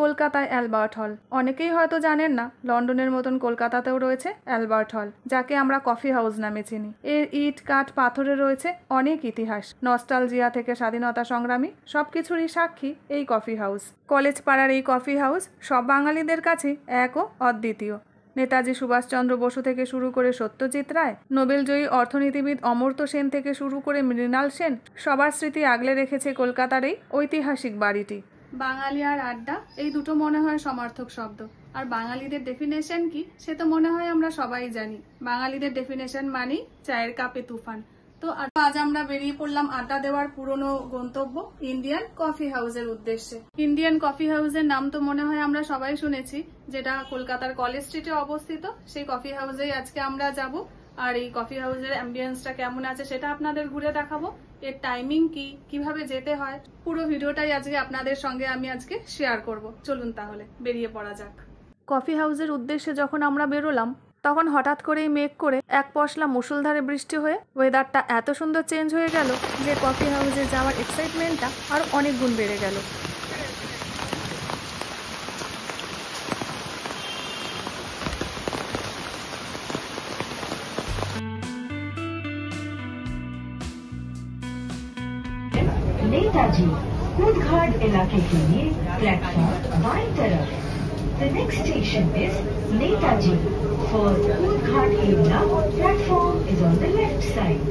কলকাতায় অ্যালবার্ট হল। অনেকেই হয়তো জানেন না লন্ডনের মতন কলকাতাতেও রয়েছে অ্যালবার্ট হল, যাকে আমরা কফি হাউস নামে চিনি। এর ইট কাঠ পাথরে রয়েছে অনেক ইতিহাস। নস্টালজিয়া থেকে স্বাধীনতা সংগ্রামী সবকিছুরই সাক্ষী এই কফি হাউস। কলেজ পাড়ার এই কফি হাউস সব বাঙালিদের কাছেই এক ও অদ্বিতীয়। নেতাজি সুভাষচন্দ্র বসু থেকে শুরু করে সত্যজিৎ রায়, নোবেলজয়ী অর্থনীতিবিদ অমর্ত্য সেন থেকে শুরু করে মৃণাল সেন, সবার স্মৃতি আগলে রেখেছে কলকাতার এই ঐতিহাসিক বাড়িটি। বাঙালি আর আড্ডা এই দুটো মনে হয় সমার্থক শব্দ। আর বাঙালিদের ডেফিনেশন কি সে তো মনে হয় আমরা সবাই জানি। বাঙালিদের ডেফিনেশন মানে চায়ের কাপে তুফান। তো আজ আমরা বেরিয়ে পড়লাম আড্ডা দেওয়ার পুরনো গন্তব্য ইন্ডিয়ান কফি হাউসের উদ্দেশ্যে। ইন্ডিয়ান কফি হাউসের নাম তো মনে হয় আমরা সবাই শুনেছি, যেটা কলকাতার কলেজ স্ট্রিটে অবস্থিত। সেই কফি হাউসেই আজকে আমরা যাব। আর এই কফি হাউসের অ্যাম্বিয়েন্সটা কেমন আছে সেটা আপনাদের ঘুরে দেখাবো। এর টাইমিং কি, কিভাবে যেতে হয়, পুরো ভিডিওটাই আজকে আপনাদের সঙ্গে আমি আজকে শেয়ার করব। চলুন তাহলে বেরিয়ে পড়া যাক। কফি হাউসের উদ্দেশ্যে যখন আমরা বেরোলাম তখন হঠাৎ করেই মেঘ করে এক পশলা মুষলধারে বৃষ্টি হয়ে ওয়েদারটা এত সুন্দর চেঞ্জ হয়ে গেল যে কফি হাউসে যাওয়ার এক্সাইটমেন্টটা আরো অনেক গুণ বেড়ে গেল। नेताजी कूदघाट इलाके के लिए प्लेटफॉर्म बाईं तरफ। The next station is Netaji. For Kudghat area, platform is on the left side.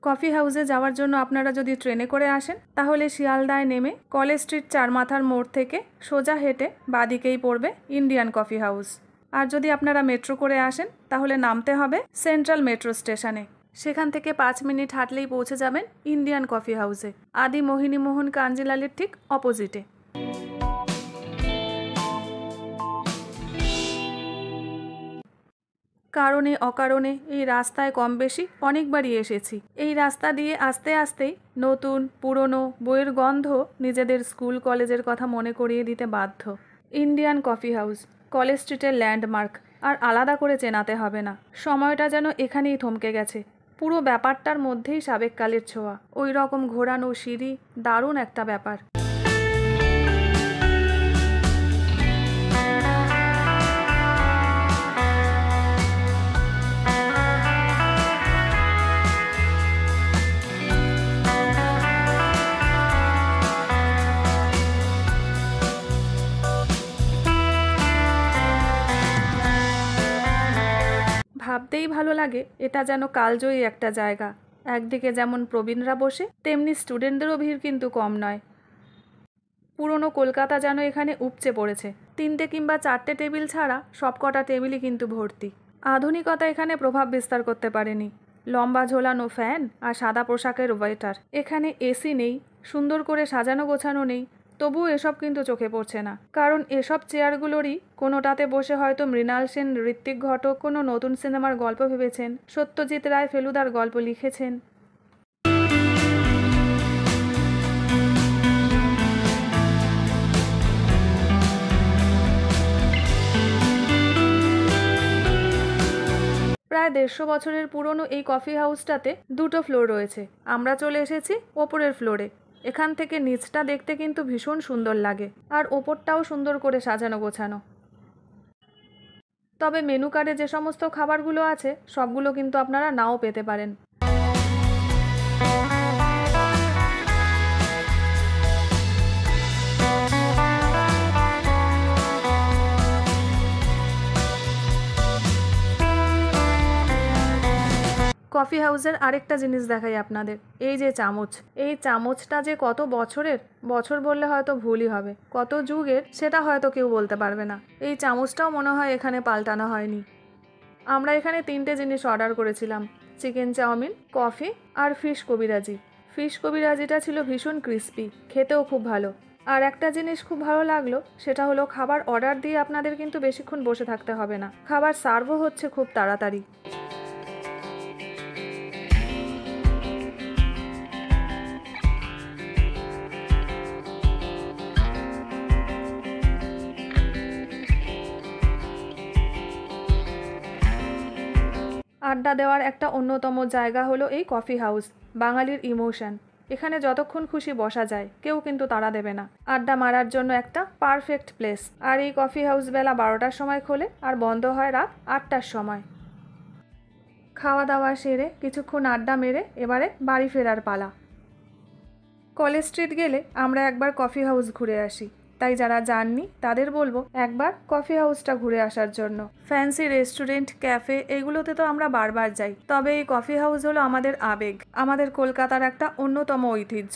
Coffee হাউসে যাওয়ার জন্য আপনারা যদি ট্রেনে করে আসেন তাহলে শিয়ালদায় নেমে কলেজ স্ট্রিট চারমাথার মোড় থেকে সোজা হেঁটে বাদিকেই পড়বে ইন্ডিয়ান কফি হাউস। আর যদি আপনারা মেট্রো করে আসেন তাহলে নামতে হবে সেন্ট্রাল মেট্রো স্টেশনে। সেখান থেকে 5 মিনিট হাঁটলেই পৌঁছে যাবেন ইন্ডিয়ান কফি হাউসে, আদি মোহিনীমোহন কাঞ্জিলালের ঠিক অপোজিটে। কারণে অকারণে এই রাস্তায় কম বেশি অনেকবারই এসেছি। এই রাস্তা দিয়ে আস্তে আস্তেই নতুন পুরনো বইয়ের গন্ধ নিজেদের স্কুল কলেজের কথা মনে করিয়ে দিতে বাধ্য। ইন্ডিয়ান কফি হাউস কলেজ স্ট্রিটের ল্যান্ডমার্ক, আর আলাদা করে চেনাতে হবে না। সময়টা যেন এখানেই থমকে গেছে। পুরো ব্যাপারটার মধ্যেই সাবেককালের ছোঁয়া। ওই রকম ঘোরানো সিঁড়ি, দারুণ একটা ব্যাপার। ভাবতেই ভালো লাগে এটা যেন কালজয়ী একটা জায়গা। একদিকে যেমন প্রবীণরা বসে, তেমনি স্টুডেন্টদেরও ভিড় কিন্তু কম নয়। পুরনো কলকাতা যেন এখানে উপচে পড়েছে। 3টে কিংবা 4টে টেবিল ছাড়া সবকটা টেবিলই কিন্তু ভর্তি। আধুনিকতা এখানে প্রভাব বিস্তার করতে পারেনি। লম্বা ঝোলানো ফ্যান আর সাদা পোশাকের ওয়েটার। এখানে এসি নেই, সুন্দর করে সাজানো গোছানো নেই, তবুও এসব কিন্তু চোখে পড়ছে না। কারণ এসব চেয়ারগুলোরই কোনোটাতে বসে হয়তো মৃণাল সেন, ঋত্বিক ঘটক কোনো নতুন সিনেমার গল্প ভেবেছেন, সত্যজিৎ রায় ফেলুদার গল্প লিখেছেন। প্রায় 150 বছরের পুরনো এই কফি হাউসটাতে 2টো ফ্লোর রয়েছে। আমরা চলে এসেছি ওপরের ফ্লোরে। এখান থেকে নিচটা দেখতে কিন্তু ভীষণ সুন্দর লাগে, আর ওপরটাও সুন্দর করে সাজানো গোছানো। তবে মেনু কার্ডে যে সমস্ত খাবারগুলো আছে সবগুলো কিন্তু আপনারা নাও পেতে পারেন। কফি হাউসের আরেকটা জিনিস দেখাই আপনাদের, এই যে চামচ। এই চামচটা যে কত বছরের, বছর বললে হয়তো ভুলই হবে, কত যুগের সেটা হয়তো কেউ বলতে পারবে না। এই চামচটাও মনে হয় এখানে পাল্টানো হয়নি। আমরা এখানে 3টে জিনিস অর্ডার করেছিলাম, চিকেন চাউমিন, কফি আর ফিশ কবিরাজি। ফিশ কবিরাজিটা ছিল ভীষণ ক্রিস্পি, খেতেও খুব ভালো। আর একটা জিনিস খুব ভালো লাগলো, সেটা হলো খাবার অর্ডার দিয়ে আপনাদের কিন্তু বেশিক্ষণ বসে থাকতে হবে না, খাবার সার্ভও হচ্ছে খুব তাড়াতাড়ি। আড্ডা দেওয়ার একটা অন্যতম জায়গা হলো এই কফি হাউস, বাঙালির ইমোশন। এখানে যতক্ষণ খুশি বসা যায়, কেউ কিন্তু তাড়া দেবে না। আড্ডা মারার জন্য একটা পারফেক্ট প্লেস। আর এই কফি হাউস বেলা 12টার সময় খোলে আর বন্ধ হয় রাত 8টার সময়। খাওয়া দাওয়া সেরে কিছুক্ষণ আড্ডা মেরে এবারে বাড়ি ফেরার পালা। কলেজ স্ট্রিট গেলে আমরা একবার কফি হাউস ঘুরে আসি, তাই যারা যাননি তাদের বলবো একবার কফি হাউসটা ঘুরে আসার জন্য। ফ্যান্সি রেস্টুরেন্ট, ক্যাফে এগুলোতে তো আমরা বারবার যাই, তবে এই কফি হাউস হলো আমাদের আবেগ, আমাদের কলকাতার একটা অন্যতম ঐতিহ্য।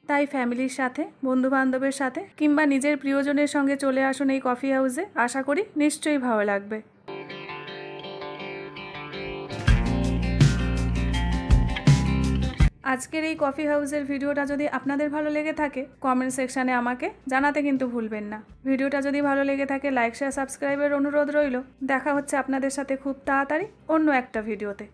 তাই ফ্যামিলির সাথে, বন্ধুবান্ধবের সাথে কিংবা নিজের প্রিয়জনের সঙ্গে চলে আসুন এই কফি হাউসে। আশা করি নিশ্চয়ই ভালো লাগবে। আজকের এই কফি হাউসের ভিডিওটা যদি আপনাদের ভালো লেগে থাকে কমেন্ট সেকশানে আমাকে জানাতে কিন্তু ভুলবেন না। ভিডিওটা যদি ভালো লেগে থাকে লাইক, শেয়ার, সাবস্ক্রাইবের অনুরোধ রইল। দেখা হচ্ছে আপনাদের সাথে খুব তাড়াতাড়ি অন্য একটা ভিডিওতে।